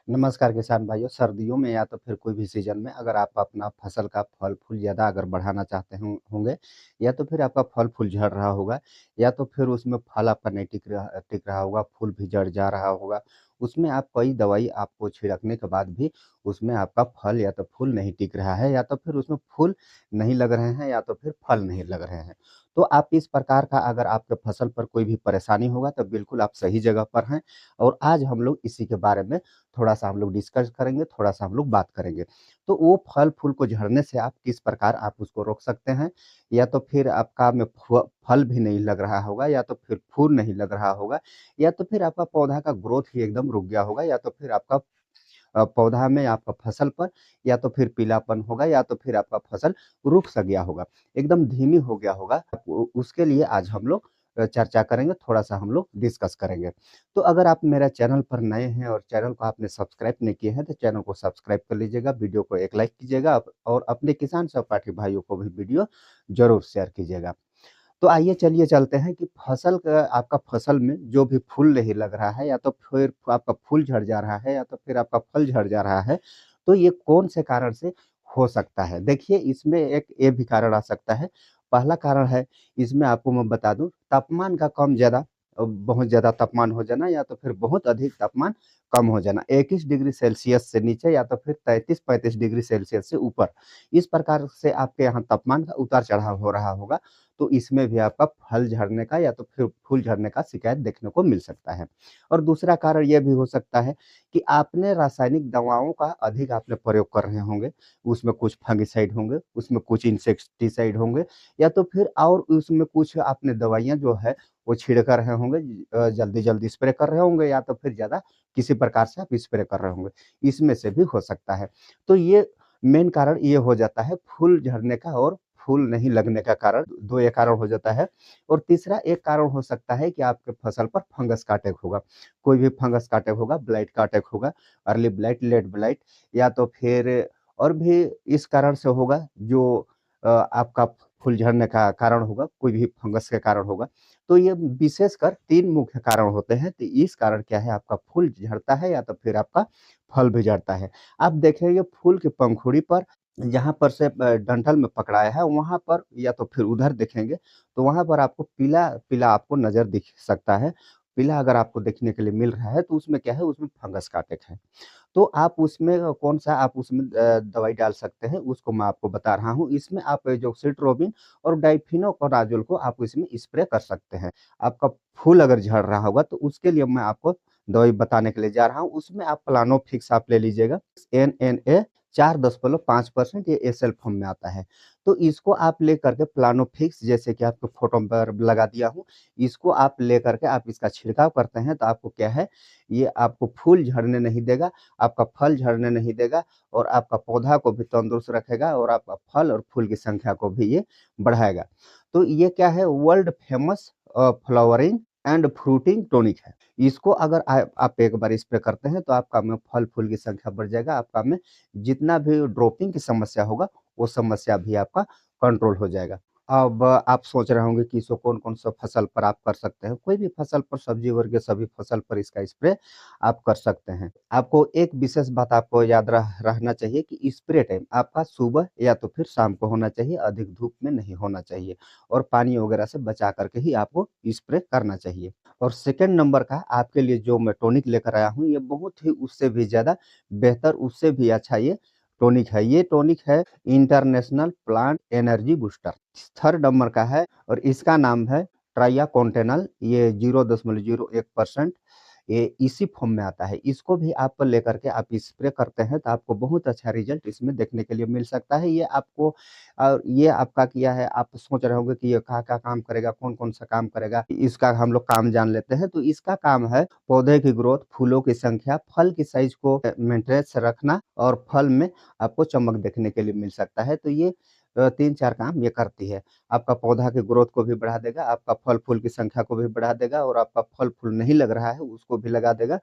नमस्कार किसान भाइयों, सर्दियों में या तो फिर कोई भी सीज़न में अगर आप अपना फसल का फल-फूल ज़्यादा अगर बढ़ाना चाहते होंगे या तो फिर आपका फल-फूल झड़ रहा होगा या तो फिर उसमें फल आपका नहीं टिक रहा होगा, फूल भी झड़ जा रहा होगा। उसमें आप कई दवाई आपको छिड़कने के बाद भी उसमें आपका फल या तो फूल नहीं टिक रहा है या तो फिर उसमें फूल नहीं लग रहे हैं या तो फिर फल नहीं लग रहे हैं। तो आप इस प्रकार का अगर आपके फसल पर कोई भी परेशानी होगा तो बिल्कुल आप सही जगह पर हैं और आज हम लोग इसी के बारे में थोड़ा-सा हम लोग डिस्कस करेंगे, थोड़ा-सा हम लोग बात करेंगे। तो वो फल-फूल को झड़ने से आप किस प्रकार आप उसको रोक सकते हैं, या तो फिर आपका में फल भी नहीं लग रहा होगा या तो फिर फूल नहीं लग रहा होगा या तो फिर आपका पौधा का ग्रोथ ही एकदम रुक गया होगा या तो फिर आपका पौधा में आपका फसल पर या तो फिर पीलापन होगा या तो फिर आपका फसल रुक सा गया होगा, एकदम धीमी हो गया होगा। उसके लिए आज हम लोग चर्चा करेंगे, थोड़ा-सा हम लोग डिस्कस करेंगे। तो अगर आप मेरा चैनल पर नए हैं और चैनल को आपने सब्सक्राइब नहीं किए हैं, तो चैनल को सब्सक्राइब कर लीजिएगा, वीडियो को एक लाइक कीजिएगा और अपने किसान सहपाठी भाइयों को भी वीडियो ज़रूर शेयर कीजिएगा। तो आइए चलिए चलते हैं कि आपका फसल में जो भी फूल नहीं लग रहा है या तो फिर आपका फूल झड़ जा रहा है या तो फिर आपका फल झड़ जा रहा है, तो ये कौन से कारण से हो सकता है? देखिए, इसमें एक ये भी कारण आ सकता है। पहला कारण है, इसमें आपको मैं बता दूँ, तापमान का कम-ज़्यादा, बहुत ज़्यादा तापमान हो जाना या तो फिर बहुत अधिक तापमान कम हो जाना। 21 डिग्री सेल्सियस से नीचे या तो फिर 33-35 डिग्री सेल्सियस से ऊपर। इस प्रकार से आपके यहाँ तापमान का उतार-चढ़ाव हो रहा होगा, तो इसमें भी आपका फल झड़ने का या तो फिर फूल झड़ने का शिकायत देखने को मिल सकता है। और दूसरा कारण ये भी हो सकता है कि आपने रासायनिक दवाओं का अधिक आपने प्रयोग कर रहे होंगे, उसमें कुछ फंगिसाइड होंगे, उसमें कुछ इंसेक्टिसाइड होंगे या तो फिर और उसमें कुछ आपने दवाइयाँ जो है वो छिड़क रहे होंगे, जल्दी-जल्दी स्प्रे कर रहे होंगे या तो फिर ज़्यादा किसी प्रकार से आप स्प्रे कर रहे होंगे, इसमें से भी हो सकता है। तो ये मेन कारण ये हो जाता है फूल झड़ने का और फूल नहीं लगने का कारण, 2 ये कारण हो जाता है। और तीसरा एक कारण हो सकता है कि आपके फसल पर फंगस का अटैक होगा। कोई भी फंगस का अटैक होगा, ब्लाइट का अटैक होगा, अर्ली ब्लाइट, लेट ब्लाइट या तो फिर और भी इस कारण से होगा जो आपका फूल झड़ने का कारण होगा, कोई भी फंगस के कारण होगा। तो ये विशेषकर 3 मुख्य कारण होते हैं, तो इस कारण क्या है, आपका फूल झड़ता है या तो फिर आपका फल भी झड़ता है। आप देखेंगे फूल की पंखुड़ी पर जहाँ पर से डंठल में पकड़ाया है, वहाँ पर या तो फिर उधर देखेंगे, तो वहाँ पर आपको पीला-पीला आपको नज़र दिख सकता है। पीला अगर आपको देखने के लिए मिल रहा है, तो उसमें क्या है, उसमें फंगस का अटैक है। तो आप उसमें कौन-सा आप उसमें दवाई डाल सकते हैं, उसको मैं आपको बता रहा हूँ। इसमें आप जो सिट्रोबिन और डाइफिनोकोनाज़ोल को आप इसमें स्प्रे कर सकते हैं। आपका फूल अगर झड़ रहा होगा, तो उसके लिए मैं आपको दवाई बताने के लिए जा रहा हूँ। उसमें आप प्लानोफिक्स आप ले लीजिएगा, एनएनए 4.5% ये एसएल फॉर्म में आता है। तो इसको आप लेकर के प्लानोफिक्स, जैसे कि आपको फ़ोटो पर लगा दिया हूँ, इसको आप लेकर के आप इसका छिड़काव करते हैं, तो आपको क्या है, ये आपको फूल झड़ने नहीं देगा, आपका फल झड़ने नहीं देगा और आपका पौधा को भी तंदुरुस्त रखेगा और आपका फल और फूल की संख्या को भी ये बढ़ाएगा। तो ये क्या है, world famous flowering and fruiting tonic है। इसको अगर आप एक बार स्प्रे करते हैं, तो आपका में फल-फूल की संख्या बढ़ जाएगा, आपका में जितना भी ड्रॉपिंग की समस्या होगा, वो समस्या भी आपका कंट्रोल हो जाएगा। अब आप सोच रहे होंगे कि इसको कौन-कौन सा फसल पर आप कर सकते हैं। कोई भी फसल पर, सब्जी वर्ग के सभी फसल पर इसका स्प्रे आप कर सकते हैं। आपको एक विशेष बात आपको याद रहना चाहिए कि स्प्रे टाइम आपका सुबह या तो फिर शाम को होना चाहिए, अधिक धूप में नहीं होना चाहिए और पानी वगैरह से बचा कर के ही आपको स्प्रे करना चाहिए। और सेकंड नंबर का आपके लिए जो मैं टॉनिक लेकर आया हूँ, ये बहुत ही उससे भी ज़्यादा बेहतर, उससे भी अच्छा ये टॉनिक है। ये टॉनिक है international plant energy booster. Third number का है और इसका नाम है ट्राइयाकॉन्टेनल। ये 0.01% ये इसी फॉर्म में आता है। इसको भी आप लेकर के आप स्प्रे करते हैं, तो आपको बहुत अच्छा रिज़ल्ट इसमें देखने के लिए मिल सकता है। ये आपको ये आपका किया है, आप सोच रहे होंगे कि ये क्या-क्या काम करेगा, कौन-कौन सा काम करेगा? इसका हम लोग काम जान लेते हैं। तो इसका काम है पौधे की ग्रोथ, फूलों की संख्या, फल की साइज़ को मेंटेनेंस रखना और फल में आपको चमक देखने के लिए मिल सकता है। तो ये 3-4 काम ये करती है। आपका पौधा की ग्रोथ को भी बढ़ा देगा, आपका फल-फूल की संख्या को भी बढ़ा देगा और आपका फल-फूल नहीं लग रहा है, उसको भी लगा देगा।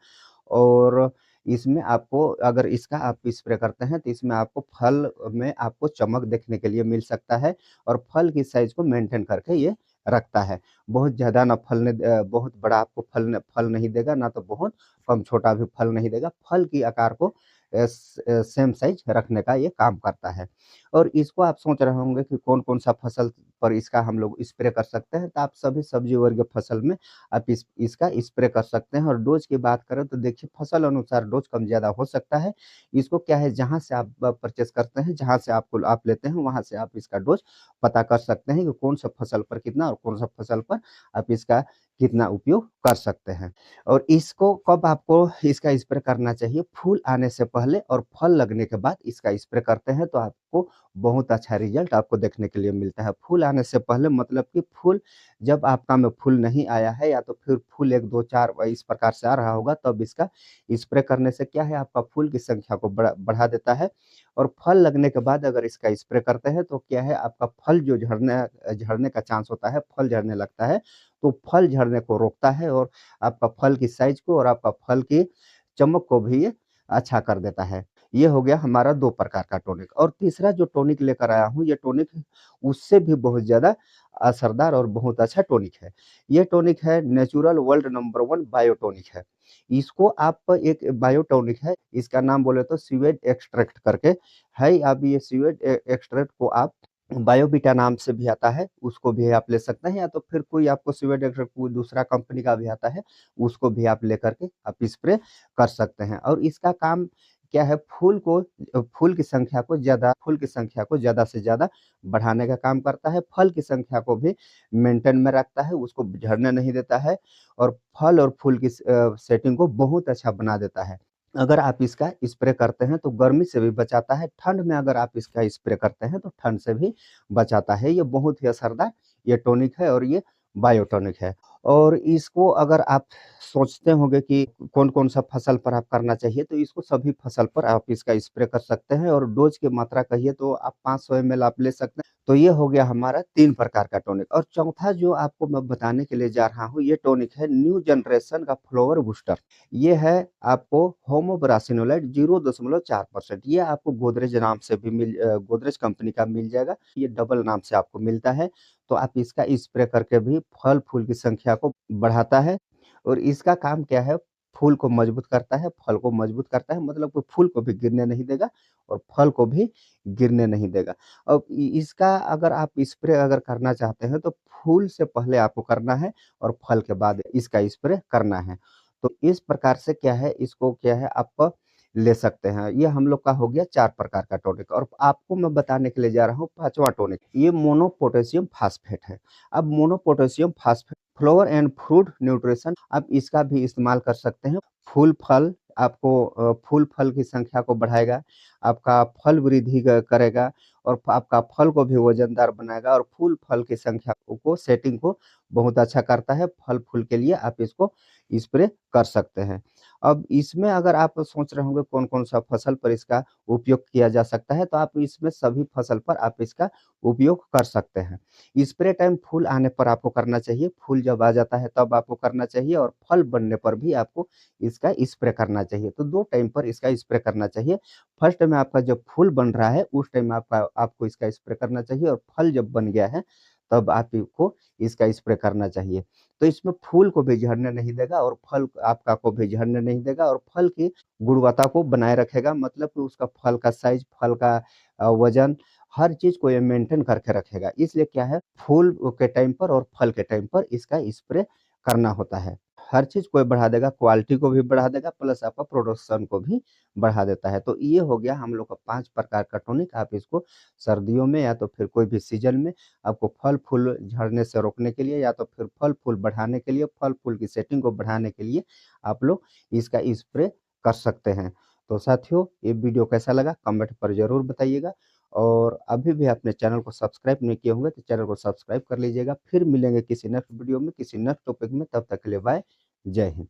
और इसमें आपको अगर इसका आप स्प्रे करते हैं, तो इसमें आपको फल में आपको चमक देखने के लिए मिल सकता है और फल की साइज़ को मेंटेन करके ये रखता है। बहुत ज़्यादा ना बहुत बड़ा आपको फल नहीं देगा, ना तो बहुत कम छोटा भी फल नहीं देगा। फल की आकार को सेम साइज़ रखने का ये काम करता है। और इसको आप सोच रहे होंगे कि कौन-कौन सा फसल पर इसका हम लोग स्प्रे कर सकते हैं, तो आप सभी सब्जी वर्ग फसल में आप इसका स्प्रे कर सकते हैं। और डोज़ की बात करें तो देखिए फसल अनुसार डोज़ कम-ज़्यादा हो सकता है। इसको क्या है, जहाँ से आप परचेज़ करते हैं, जहाँ से आप लेते हैं, वहाँ से आप इसका डोज़ पता कर सकते हैं कि कौन-सा फसल पर कितना और कौन-सा फसल पर आप इसका कितना उपयोग कर सकते हैं। और इसको कब आपको इसका स्प्रे करना चाहिए, फूल आने से पहले और फल लगने के बाद इसका स्प्रे करते हैं तो आपको बहुत अच्छा रिज़ल्ट आपको देखने के लिए मिलता है। फूल आने से पहले मतलब कि फूल जब आपका में फूल नहीं आया है, या तो फिर फूल 1, 2, 4 इस प्रकार से आ रहा होगा, तब इसका स्प्रे करने से क्या है, आपका फूल की संख्या को बढ़ा देता है। और फल लगने के बाद अगर इसका स्प्रे करते हैं तो क्या है, आपका फल जो झड़ने का चांस होता है, फल झड़ने लगता है, तो फल झड़ने को रोकता है और आपका फल की साइज़ को और आपका फल की चमक को भी ये अच्छा कर देता है। ये हो गया हमारा 2 प्रकार का टॉनिक। और तीसरा जो टॉनिक लेकर आया हूँ, ये टॉनिक उससे भी बहुत ज़्यादा असरदार और बहुत अच्छा टॉनिक है। ये टॉनिक है natural world number 1 bio tonic है। इसको आप एक बायो टॉनिक है, इसका नाम बोले तो सीवेज एक्सट्रैक्ट करके है। अब ये सीवेज एक्सट्रैक्ट को आप बायोवीटा नाम से भी आता है, उसको भी आप ले सकते हैं, या तो फिर कोई आपको सीवेज एक्सट्रैक्ट कोई दूसरा कंपनी का भी आता है, उसको भी आप लेकर के आप स्प्रे कर सकते हैं। और इसका काम क्या है, फूल की संख्या को ज़्यादा से ज़्यादा बढ़ाने का काम करता है, फल की संख्या को भी मेंटेन में रखता है, उसको झड़ने नहीं देता है और फल और फूल की सेटिंग को बहुत अच्छा बना देता है। अगर आप इसका स्प्रे करते हैं तो गर्मी से भी बचाता है, ठंड में अगर आप इसका स्प्रे करते हैं तो ठंड से भी बचाता है। ये बहुत ही असरदार ये टॉनिक है और ये बायो टॉनिक है। और इसको अगर आप सोचते होंगे कि कौन-कौन सा फसल पर आप करना चाहिए, तो इसको सभी फसल पर आप इसका स्प्रे कर सकते हैं। और डोज़ की मात्रा कहिए तो आप 500 एमएल आप ले सकते हैं। तो ये हो गया हमारा 3 प्रकार का टॉनिक। और चौथा जो आपको मैं बताने के लिए जा रहा हूँ, ये टॉनिक है न्यू जनरेशन का फ्लावर बूस्टर। ये है आपको होमोब्रासिनोलाइड 0.4%। ये आपको गोदरेज कंपनी का मिल जाएगा। ये डबल नाम से आपको मिलता है, तो आप इसका स्प्रे करके भी फल-फूल की संख्या को बढ़ाता है। और इसका काम क्या है, फूल को मजबूत करता है, फल को मजबूत करता है, मतलब कि फूल को भी गिरने नहीं देगा और फल को भी गिरने नहीं देगा। अब इ इसका अगर आप स्प्रे अगर करना चाहते हैं, तो फूल से पहले आपको करना है और फल के बाद इसका स्प्रे करना है। तो इस प्रकार से क्या है, इसको क्या है, आप ले सकते हैं। ये हम लोग का हो गया 4 प्रकार का टॉनिक। और आपको मैं बताने के लिए जा रहा हूँ 5वां टॉनिक, ये मोनो पोटेशियम फास्फेट है। अब mono potassium phosphate flower and fruit nutrition, आप इसका भी इस्तेमाल कर सकते हैं। फूल-फल की संख्या को बढ़ाएगा, आपका फल वृद्धि करेगा और आपका फल को भी वज़नदार बनाएगा और फूल-फल की संख्या को सेटिंग को बहुत अच्छा करता है। फल-फूल के लिए आप इसको स्प्रे कर सकते हैं। अब इसमें अगर आप सोच रहे होंगे कौन-कौन सा फसल पर इसका उपयोग किया जा सकता है, तो आप इसमें सभी फसल पर आप इसका उपयोग कर सकते हैं। स्प्रे टाइम फूल आने पर आपको करना चाहिए, फूल जब आ जाता है तब आपको करना चाहिए और फल बनने पर भी आपको इसका स्प्रे करना चाहिए। तो 2 टाइम पर इसका स्प्रे करना चाहिए। फर्स्ट में आपका जब फूल बन रहा है, उस टाइम आपको इसका स्प्रे करना चाहिए और फल जब बन गया है, तब आपको इसका स्प्रे करना चाहिए। तो इसमें फूल को भी झड़ने नहीं देगा और फल आपका को भी झड़ने नहीं देगा और फल की गुणवत्ता को बनाए रखेगा, मतलब कि उसका फल का साइज़, फल का वज़न, हर चीज़ को ये मेंटेन करके रखेगा। इसलिए क्या है, फूल के टाइम पर और फल के टाइम पर इसका स्प्रे करना होता है। हर चीज़ को ये बढ़ा देगा, क्वालिटी को भी बढ़ा देगा, प्लस आपका प्रोडक्शन को भी बढ़ा देता है। तो ये हो गया हम लोग का 5 प्रकार का टॉनिक। आप इसको सर्दियों में या तो फिर कोई भी सीज़न में आपको फल-फूल झड़ने से रोकने के लिए या तो फिर फल-फूल बढ़ाने के लिए, फल-फूल की सेटिंग को बढ़ाने के लिए आप लोग इसका स्प्रे कर सकते हैं। तो साथियों, ये वीडियो कैसा लगा कमेंट पर ज़रूर बताइएगा। और अभी भी आपने चैनल को सब्सक्राइब नहीं किए होंगे तो चैनल को सब्सक्राइब कर लीजिएगा। फिर मिलेंगे किसी नेक्स्ट वीडियो में, किसी नेक्स्ट टॉपिक में, तब तक के लिए बाय, जय हिंद।